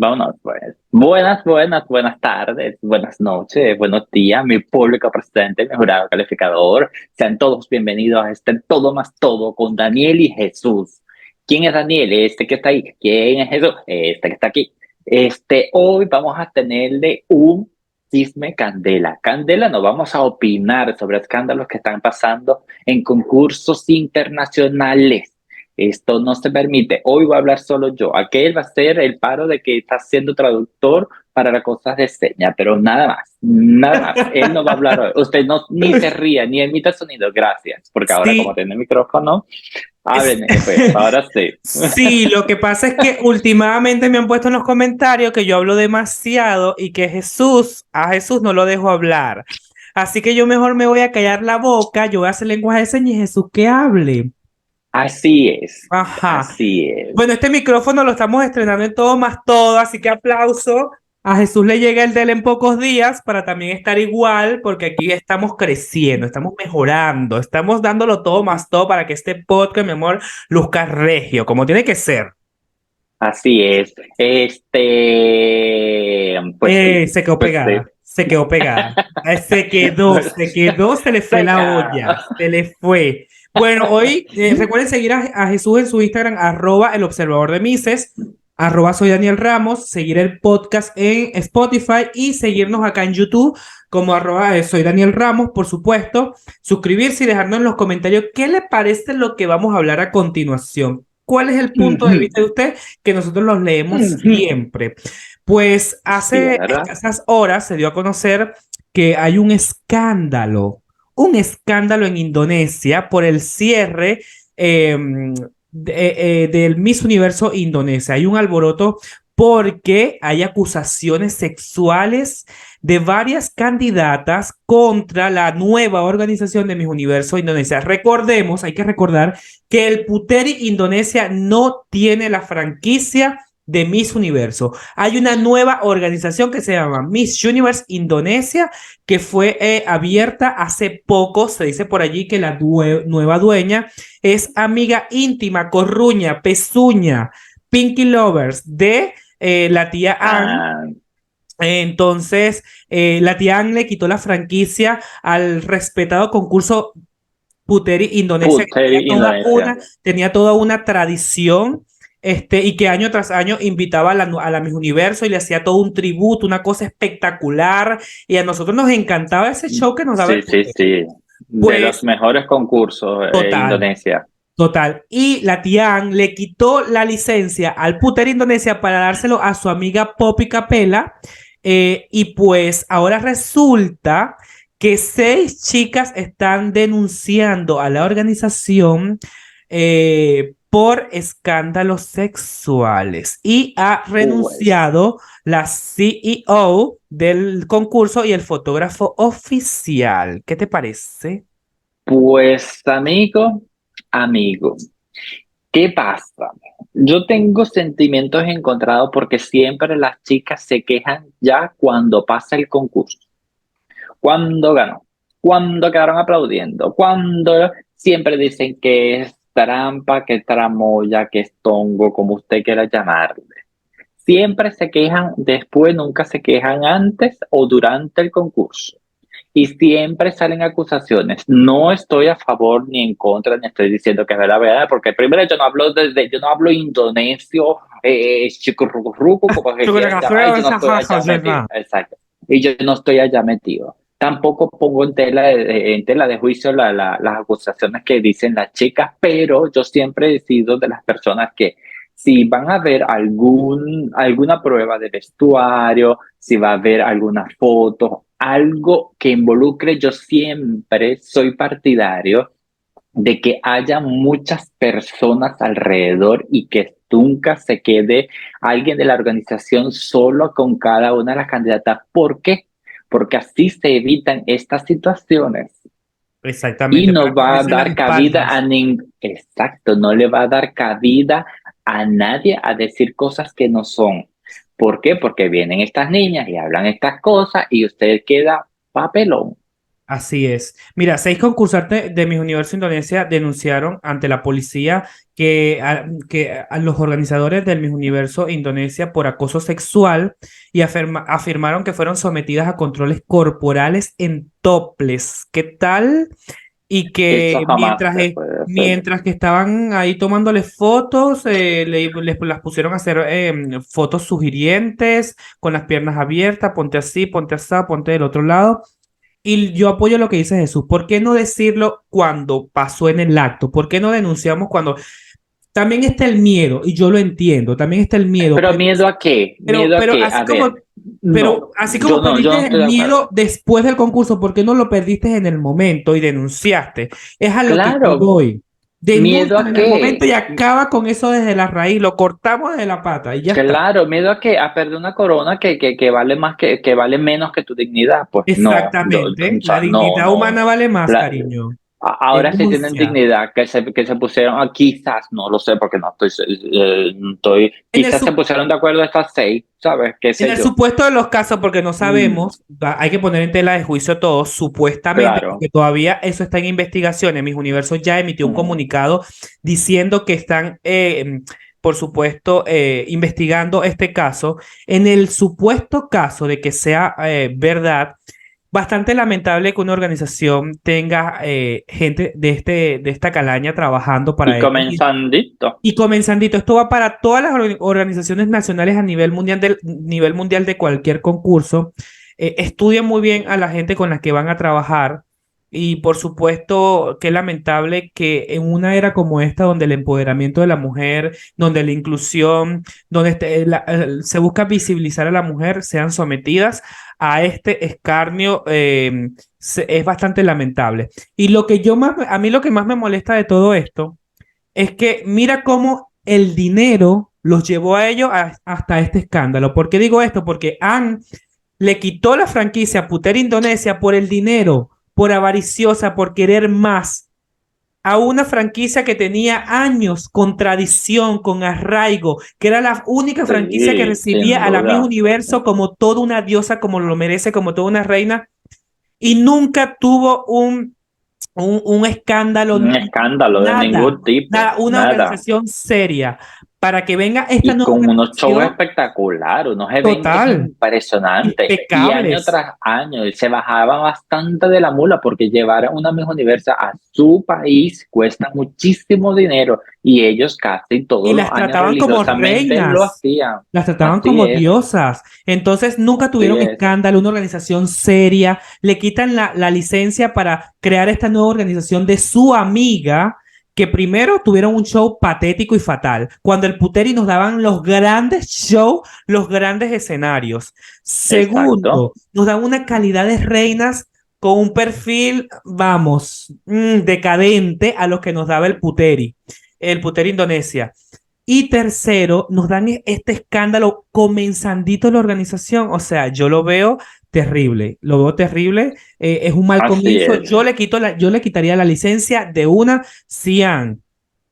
Vámonos, pues. Buenas tardes, buenas noches, buenos días, mi público presente, mi jurado calificador. Sean todos bienvenidos a este Todo más Todo con Daniel y Jesús. ¿Quién es Daniel? Este que está ahí. ¿Quién es Jesús? Este que está aquí. Hoy vamos a tenerle un chisme candela. Candela, no vamos a opinar sobre escándalos que están pasando en concursos internacionales. Esto no se permite. Hoy voy a hablar solo yo. Aquel va a ser el paro de que está siendo traductor para las cosas de señas, pero nada más, nada más. Él no va a hablar hoy. Usted no, ni se ría, ni emita sonido. Gracias, porque ahora como Sí, tiene el micrófono, es- hablen, pues, ahora sí. sí, lo que pasa es que últimamente me han puesto en los comentarios que yo hablo demasiado y que a Jesús no lo dejo hablar. Así que yo mejor me voy a callar la boca, yo voy a hacer lenguaje de señas y Jesús que hable. Así es, Ajá. así es. Bueno, este micrófono lo estamos estrenando en Todo más Todo, así que aplauso. A Jesús le llega el de él en pocos días para también estar igual, porque aquí estamos creciendo, estamos mejorando, estamos dándolo todo más todo para que este podcast, mi amor, luzca regio, como tiene que ser. Así es. Se quedó Pues sí. pegada, se quedó pegada. Se le fue la Seca. olla, se le fue. Bueno, hoy recuerden seguir a Jesús en su Instagram, @el observador de Mises, @soy Daniel Ramos, seguir el podcast en Spotify y seguirnos acá en YouTube como @soy Daniel Ramos, por supuesto. Suscribirse y dejarnos en los comentarios qué le parece lo que vamos a hablar a continuación. ¿Cuál es el punto de vista de usted? Que nosotros los leemos siempre. Pues Sí, hace ¿verdad? escasas horas se dio a conocer que hay un escándalo en Indonesia por el cierre del Miss Universo Indonesia. Hay un alboroto porque hay acusaciones sexuales de varias candidatas contra la nueva organización de Miss Universo Indonesia. Recordemos, hay que recordar que el Puteri Indonesia no tiene la franquicia de Miss Universo. Hay una nueva organización que se llama Miss Universe Indonesia, que fue abierta hace poco. Se dice por allí que la nueva dueña es amiga íntima, corruña, pezuña, Pinky Lovers de la tía Anne. Ah, Entonces, la tía Anne le quitó la franquicia al respetado concurso Puteri Indonesia, que Puteri, Indonesia. tenía toda una tradición, y que año tras año invitaba a la Miss Universo y le hacía todo un tributo, una cosa espectacular, y a nosotros nos encantaba ese show que nos daba el Sí, sí, Puteri. sí. De los Pues, mejores concursos total, Indonesia. total. Y la tía Ann le quitó la licencia al Puteri Indonesia para dárselo a su amiga Poppy Capella, y pues ahora resulta que 6 chicas están denunciando a la organización por escándalos sexuales y ha Pues, renunciado la CEO del concurso y el fotógrafo oficial. ¿Qué te parece? pues, amigo, ¿qué pasa? Yo tengo sentimientos encontrados porque siempre las chicas se quejan ya cuando pasa el concurso, cuando ganó, cuando quedaron aplaudiendo, cuando siempre dicen que es trampa, que es tramoya, que es tongo, como usted quiera llamarle. Siempre se quejan después, nunca se quejan antes o durante el concurso. Y siempre salen acusaciones. No estoy a favor ni en contra, ni estoy diciendo que es la verdad, porque primero yo no hablo indonesio, chucurrucurrucu, como se quieran llamar, y yo no estoy allá metido. Exacto. Y yo no estoy allá metido. Tampoco pongo en tela de juicio las acusaciones que dicen las chicas, pero yo siempre he sido de las personas que si van a ver alguna prueba de vestuario, si va a haber alguna foto, algo que involucre, yo siempre soy partidario de que haya muchas personas alrededor y que nunca se quede alguien de la organización solo con cada una de las candidatas. ¿Por qué? Porque así se evitan estas situaciones y Exactamente, no para va a cubrirse las dar cabida espaldas. exacto, no le va a dar cabida a nadie a decir cosas que no son. ¿Por qué? Porque vienen estas niñas y hablan estas cosas y usted queda papelón. Así es. Mira, 6 concursantes de Miss Universo Indonesia denunciaron ante la policía que a los organizadores del Miss Universo Indonesia por acoso sexual y afirmaron que fueron sometidas a controles corporales en toples. ¿Qué tal? Y Eso que jamás se puede hacer. mientras que estaban ahí tomándole fotos, les las pusieron a hacer fotos sugirientes, con las piernas abiertas, ponte así, ponte así, ponte del otro lado. Y yo apoyo lo que dice Jesús. ¿Por qué no decirlo cuando pasó en el acto? ¿Por qué no denunciamos cuando... También está el miedo, y yo lo entiendo, también está el miedo, Pero ¿miedo a qué? ¿Miedo a pero qué? así A como, ver, no, yo perdiste no estoy el de acuerdo. miedo después del concurso, ¿por qué no lo perdiste en el momento y denunciaste? Es a lo que yo Claro, voy. ¿miedo Denúncialo a en el momento qué? y acaba con eso desde la raíz, lo cortamos de la pata y ya está. Claro, miedo a que a perder una corona que vale más que vale menos que tu dignidad. Pues no, Exactamente. o sea, La no, dignidad no. humana vale más, La- cariño. ahora sí tienen Denuncia. dignidad, que se pusieron, quizás, no lo sé, porque En el, quizás se su- pusieron de acuerdo estas 6, ¿sabes? ¿Qué En sé el yo? supuesto de los casos, porque no Mm, sabemos, hay que poner en tela de juicio todo, supuestamente, claro. porque todavía eso está en investigaciones. Mis Universos ya emitió un Mm. comunicado diciendo que están, por supuesto, investigando este caso. En el supuesto caso de que sea verdad, bastante lamentable que una organización tenga gente de esta calaña trabajando Y para ellos. comenzandito. Y comenzandito, esto va para todas las organizaciones nacionales a nivel mundial de cualquier concurso. Estudien muy bien a la gente con la que van a trabajar. Y por supuesto, qué lamentable que en una era como esta, donde el empoderamiento de la mujer, donde la inclusión, donde se busca visibilizar a la mujer, sean sometidas a este escarnio, es bastante lamentable. Y a mí lo que más me molesta de todo esto es que mira cómo el dinero los llevó a ellos hasta este escándalo. ¿Por qué digo esto? Porque Anne le quitó la franquicia a Puter Indonesia por el dinero, por avariciosa, por querer más, a una franquicia que tenía años con tradición, con arraigo, que era la única franquicia que Sí, sin recibía a la Miss duda. Universo como toda una diosa, como lo merece, como toda una reina, y nunca tuvo un escándalo, Un escándalo de nada, ningún tipo, nada, una nada. organización seria para que venga esta Y nueva con unos shows organización espectaculares, unos eventos total, impresionantes, y año impecables. tras año, y se bajaba bastante de la mula porque llevar a una Miss Universo a su país cuesta muchísimo dinero, y ellos casi Y todos los las años trataban como religiosamente lo reinas, hacían. las trataban Así como es, diosas. Entonces nunca así tuvieron es. escándalo, una organización seria, le quitan la licencia para crear esta nueva organización de su amiga, que primero tuvieron un show patético y fatal, cuando el Puteri nos daban los grandes shows, los grandes escenarios. Exacto. Segundo, nos dan una calidad de reinas con un perfil, vamos, decadente a lo que nos daba el Puteri Indonesia. Y tercero, nos dan este escándalo comenzandito de la organización. O sea, yo lo veo terrible, lo veo terrible. Es un mal Así comienzo. es. Yo le quitaría la licencia de una. Si Ann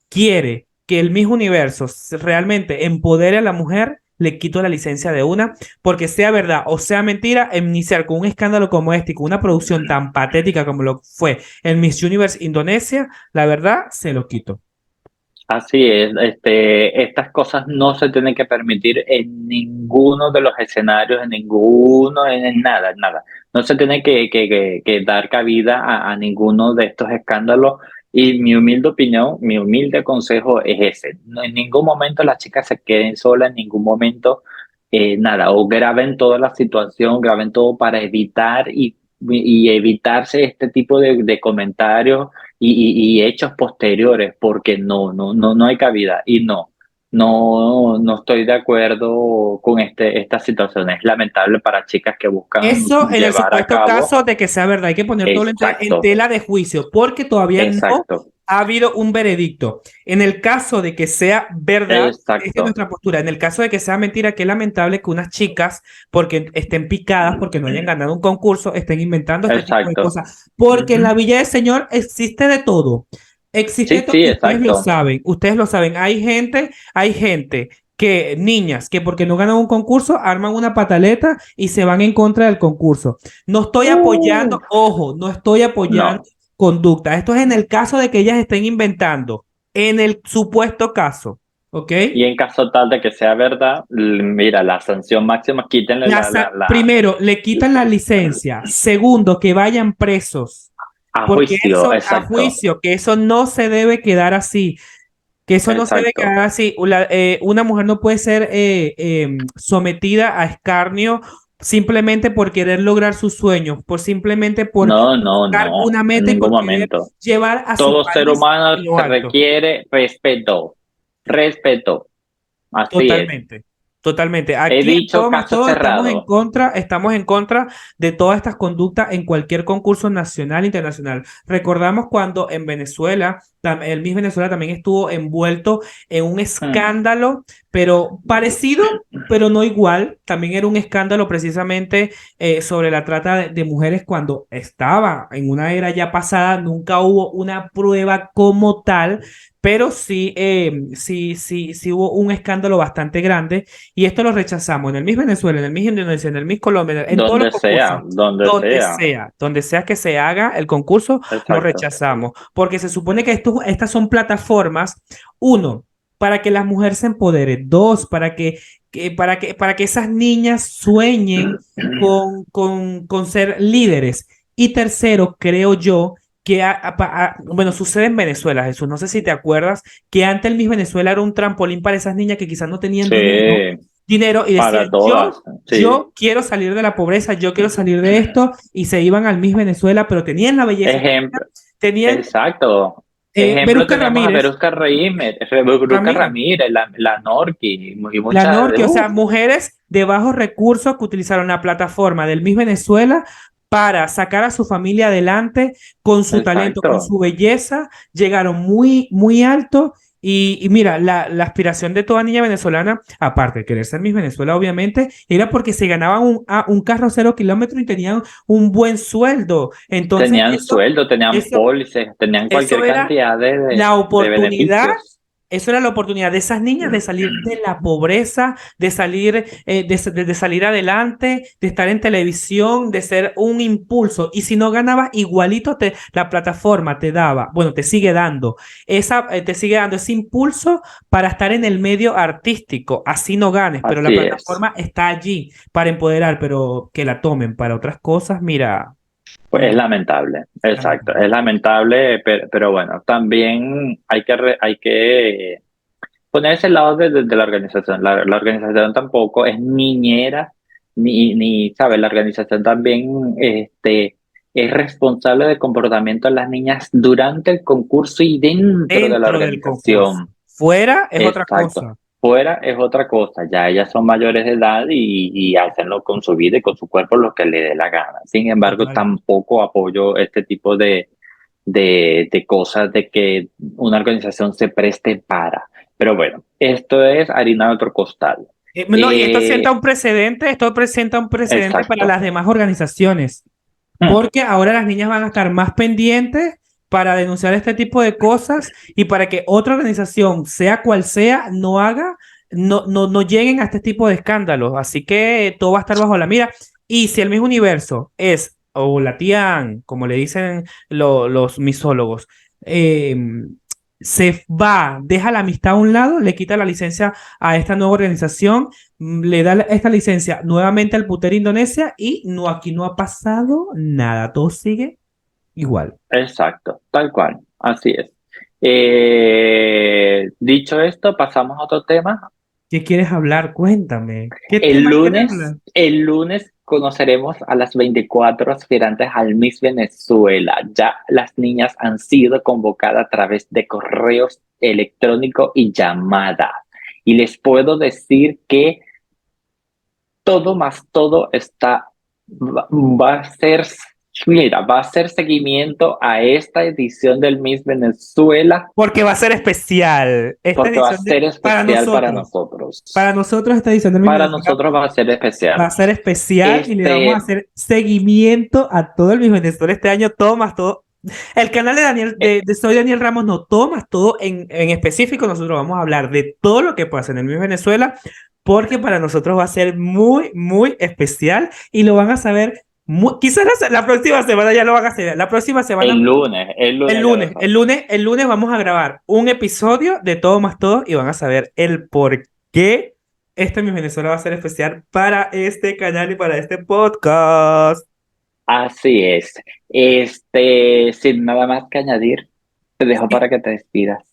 quiere que el Miss Universo realmente empodere a la mujer, le quito la licencia de una, porque sea verdad o sea mentira, iniciar con un escándalo como este y con una producción tan patética como lo fue el Miss Universe Indonesia, la verdad, se lo quito. Así es, estas cosas no se tienen que permitir en ninguno de los escenarios, en nada, en nada. No se tiene que dar cabida a ninguno de estos escándalos, y mi humilde opinión, mi humilde consejo es ese. No, en ningún momento las chicas se queden solas, en ningún momento nada, o graben toda la situación, graben todo para evitar y evitarse este tipo de comentarios y hechos posteriores, porque no hay cabida, y no estoy de acuerdo con esta situación. Es lamentable para chicas que buscan Eso en el llevar a supuesto cabo. caso de que sea verdad, hay que poner todo en Exacto, tela de juicio, porque todavía no exacto, ha habido un veredicto. En el caso de que sea verdad, esta es exacto, nuestra postura. En el caso de que sea mentira, qué lamentable que unas chicas, porque estén picadas, porque no hayan ganado un concurso, estén inventando este tipo de exacto. cosas. Porque en la Ujú. Villa del Señor existe de todo. Existe de Sí, todo sí, y exacto. ustedes lo saben. Hay gente que niñas que porque no ganan un concurso arman una pataleta y se van en contra del concurso. No estoy Uh, apoyando, ojo, no estoy apoyando no. conducta. Esto es en el caso de que ellas estén inventando, en el supuesto caso, ¿ok? Y en caso tal de que sea verdad, mira, la sanción máxima, quítenle Primero, le quitan la licencia. Segundo, que vayan presos. a Porque juicio, eso, a exacto, juicio, que eso no se debe quedar así. Que eso no se debe exacto. quedar así. Una mujer no puede ser sometida a escarnio simplemente por querer lograr sus sueños, por simplemente por No, no, buscar no, una en meta y ningún por querer momento. llevar a su Todo ser país humano en lo se alto. requiere respeto, respeto. Así es. Totalmente, totalmente. He Aquí en dicho Todo Más caso Todo cerrado. estamos en contra de todas estas conductas en cualquier concurso nacional e internacional. Recordamos cuando en Venezuela, el Miss Venezuela también estuvo envuelto en un Mm. escándalo, pero parecido, pero no igual. También era un escándalo precisamente sobre la trata de mujeres cuando estaba en una era ya pasada, nunca hubo una prueba como tal, pero sí, sí hubo un escándalo bastante grande y esto lo rechazamos en el Miss Venezuela, en el Miss Indonesia, en el Miss Colombia, en todos los Donde concursos, sea, donde sea. donde sea que se haga el concurso, lo Exacto. rechazamos, porque se supone que estas son plataformas, uno, para que las mujeres se empoderen, dos, para que esas niñas sueñen con ser líderes, y tercero, creo yo que, bueno, sucede en Venezuela, Jesús, no sé si te acuerdas, que antes el Miss Venezuela era un trampolín para esas niñas que quizás no tenían Sí, dinero y para decían, todas. Sí. yo quiero salir de la pobreza, yo quiero salir de esto, y se iban al Miss Venezuela, pero tenían la belleza, Ejemplo. tenían Exacto. Ejemplo Verusca tenemos a Ramírez, Verusca Ramírez, Ramírez, la Norqui y la muchas de Norque, o sea, mujeres de bajos recursos que utilizaron la plataforma del Miss Venezuela para sacar a su familia adelante con su talento, con exacto. su belleza, llegaron muy, muy alto. Y mira, la aspiración de toda niña venezolana, aparte de querer ser Miss Venezuela, obviamente, era porque se ganaban un carro 0 kilómetros y tenían un buen sueldo. Entonces, Tenían sueldo, tenían eso, pólices, tenían eso cualquier era cantidad la de oportunidad, beneficios. eso era la oportunidad de esas niñas de salir de la pobreza, de salir, de salir adelante, de estar en televisión, de ser un impulso. Y si no ganabas, igualito la plataforma te daba, bueno, te sigue dando ese impulso para estar en el medio artístico. Así no ganes, pero la Así es. plataforma está allí para empoderar, pero que la tomen para otras cosas, mira, Pues es mm, lamentable, exacto, lamentable. es lamentable, pero bueno, también hay que ponerse al lado de la organización. La organización tampoco es niñera, ¿sabes? La organización también es responsable del comportamiento de las niñas durante el concurso y dentro de la Dentro del concurso. organización. Fuera es otra Exacto. cosa. Fuera es otra cosa, ya ellas son mayores de edad y hacenlo con su vida y con su cuerpo lo que le dé la gana. Sin embargo, Total. tampoco apoyo este tipo de cosas de que una organización se preste para. Pero bueno, esto es harina de otro costal. No, y Eh, esto presenta un precedente para exacto. las demás organizaciones, Mm, porque ahora las niñas van a estar más pendientes para denunciar este tipo de cosas y para que otra organización, sea cual sea, no lleguen a este tipo de escándalos. Así que todo va a estar bajo la mira. Y si el mismo universo es, o la TIAN, como le dicen los misólogos, eh, se va, deja la amistad a un lado, le quita la licencia a esta nueva organización, le da esta licencia nuevamente al Puter Indonesia y no, aquí no ha pasado nada, todo sigue igual. exacto, tal cual, así es. Dicho esto, pasamos a otro tema. ¿Qué quieres hablar? Cuéntame. ¿Qué tema quieres hablar? El lunes conoceremos a las 24 aspirantes al Miss Venezuela. Ya las niñas han sido convocadas a través de correos electrónicos y llamadas. Y les puedo decir que todo más todo va a ser, mira, va a ser seguimiento a esta edición del Miss Venezuela Porque va a ser especial. Esta porque va a edición ser para especial para nosotros. nosotros. Para nosotros esta edición del Miss Para Venezuela nosotros va a ser va especial. a ser especial y le vamos a Este, hacer seguimiento a todo el Miss Venezuela este año, todo más todo El canal de Daniel, de Soy Daniel Ramos, no tomas todo en específico. Nosotros vamos a hablar de todo lo que pasa en el Miss Venezuela, porque para nosotros va a ser muy, muy especial y lo van a saber. Quizás la próxima semana ya lo van a hacer. La próxima semana, El lunes ya lo saben. el lunes vamos a grabar un episodio de Todo más Todo y van a saber el por qué este Miss Venezuela va a ser especial para este canal y para este podcast. Así es. Sin nada más que añadir, te dejo para que te despidas.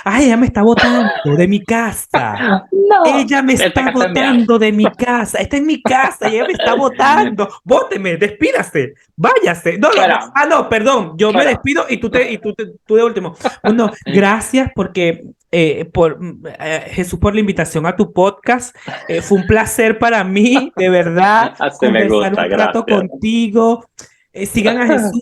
Ay, ella me está botando de mi casa. No, Ella me esta está casa es mía. botando de mi casa. Está en mi casa y ella me está botando. Bóteme, despídase, váyase. No, no, no. Fuera, Ah, no, perdón. Yo me fuera. despido y tú de último. Bueno, gracias porque Jesús, por la invitación a tu podcast. Fue un placer para mí, de verdad, Así me conversar gusta, un rato gracias. contigo. Sigan a Jesús,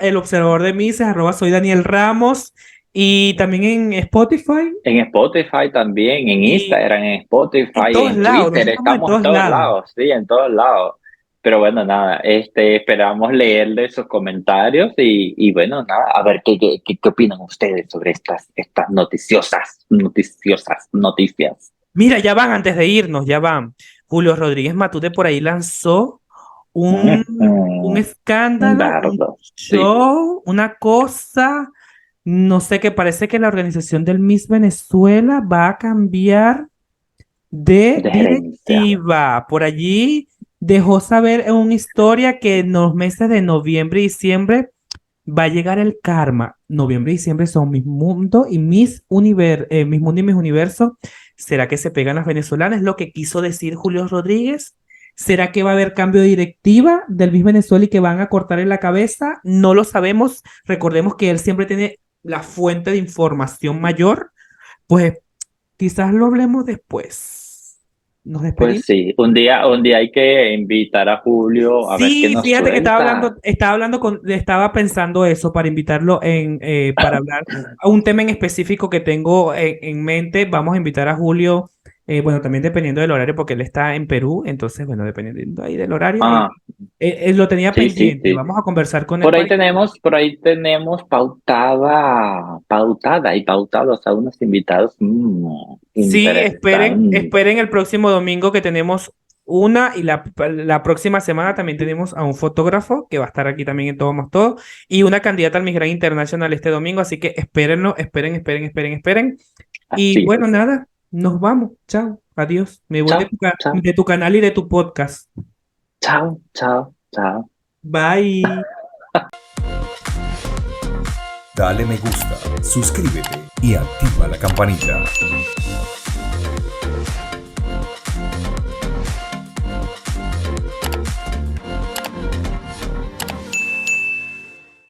@el observador de Mises, @soy Daniel Ramos. Y también en Spotify En Spotify también, en y Instagram, en Spotify, en todos en lados. Twitter, Nosotros estamos en estamos en todos todos lados. lados, sí, en todos lados. Pero bueno, nada, esperamos leerle sus comentarios y bueno, nada, a ver qué opinan ustedes sobre estas noticias. Mira, ya van, antes de irnos, ya van. Julio Rodríguez Matute por ahí lanzó un, un escándalo, un Dardo, sí, show, una cosa, no sé, que parece que la organización del Miss Venezuela va a cambiar de de gerencia. directiva. Por allí dejó saber en una historia que en los meses de noviembre y diciembre va a llegar el karma. Noviembre y diciembre son Miss Mundo y Miss Mundo y Miss Universo. ¿Será que se pegan las venezolanas? Es lo que quiso decir Julio Rodríguez. ¿Será que va a haber cambio de directiva del Miss Venezuela y que van a cortarle la cabeza? No lo sabemos. Recordemos que él siempre tiene la fuente de información mayor. Pues quizás lo hablemos después. Nos despedimos. Pues sí, un día hay que invitar a Julio a ver qué Sí, nos fíjate que suelta. estaba pensando eso para invitarlo para hablar a un tema en específico que tengo en mente. Vamos a invitar a Julio, bueno, también dependiendo del horario, porque él está en Perú, entonces, bueno, dependiendo ahí del horario, Ah, él lo tenía sí, sí, pendiente. sí. Vamos a conversar con él Por ahí tenemos pautada y pautados a unos invitados Sí, interesantes. esperen el próximo domingo que tenemos una y la próxima semana también tenemos a un fotógrafo que va a estar aquí también en Todo Más Todo y una candidata al Miss Grand International este domingo, así que espérenlo, esperen. Y Así bueno, es. nada, nos vamos, chao, adiós, me voy Chao, chao, de tu canal y de tu podcast. chao, chao, chao. Bye. Dale me gusta, suscríbete y activa la campanita.